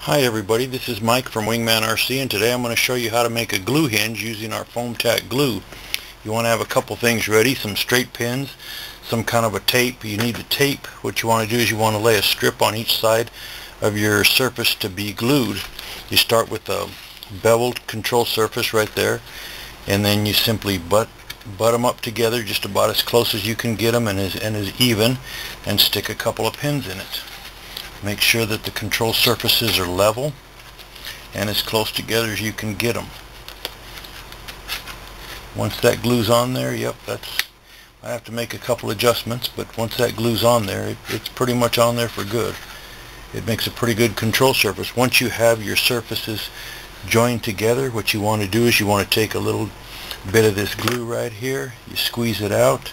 Hi everybody, this is Mike from Wingman RC, and today I'm going to show you how to make a glue hinge using our foam tack glue. You want to have a couple things ready, some straight pins, some kind of a tape. You need the tape. What you want to do is you want to lay a strip on each side of your surface to be glued. You start with a beveled control surface right there, and then you simply butt them up together just about as close as you can get them and as even, and stick a couple of pins in it. Make sure that the control surfaces are level and as close together as you can get them. Once that glue's on there, I have to make a couple adjustments, but once that glue's on there, it's pretty much on there for good. It makes a pretty good control surface. Once you have your surfaces joined together, what you want to do is you want to take a little bit of this glue right here, you squeeze it out,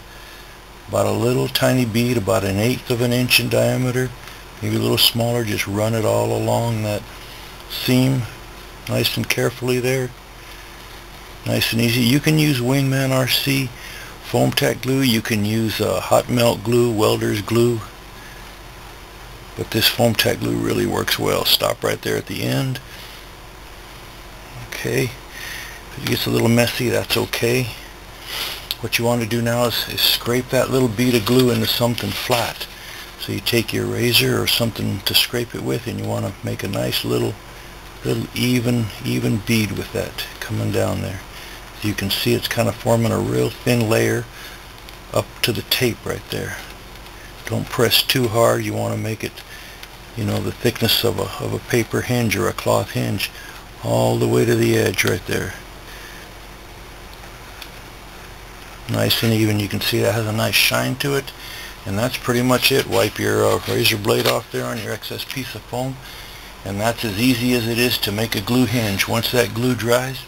about a little tiny bead, about 1/8 of an inch in diameter, maybe a little smaller. Just run it all along that seam nice and carefully there, nice and easy. You can use Wingman RC foam tack glue, you can use hot melt glue, welder's glue, but this foam tack glue really works well. Stop right there at the end. Okay, if it gets a little messy, that's okay. What you want to do now is scrape that little bead of glue into something flat. So you take your razor or something to scrape it with, and you want to make a nice little even bead with that coming down there. As you can see, it's kind of forming a real thin layer up to the tape right there. Don't press too hard. You want to make it, the thickness of a paper hinge or a cloth hinge, all the way to the edge right there. Nice and even. You can see that has a nice shine to it. And that's pretty much it. Wipe your razor blade off there on your excess piece of foam, and that's as easy as it is to make a glue hinge. Once that glue dries,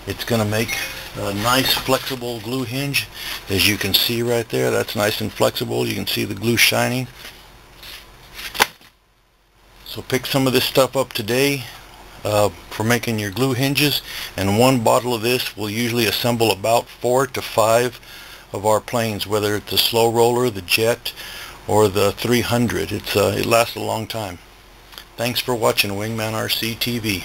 it's going to make a nice flexible glue hinge. As you can see right there, that's nice and flexible. You can see the glue shining. So pick some of this stuff up today for making your glue hinges, and one bottle of this will usually assemble about 4 to 5 of our planes, whether it's the slow roller, the jet, or the 300. It lasts a long time. Thanks for watching Wingman RC TV.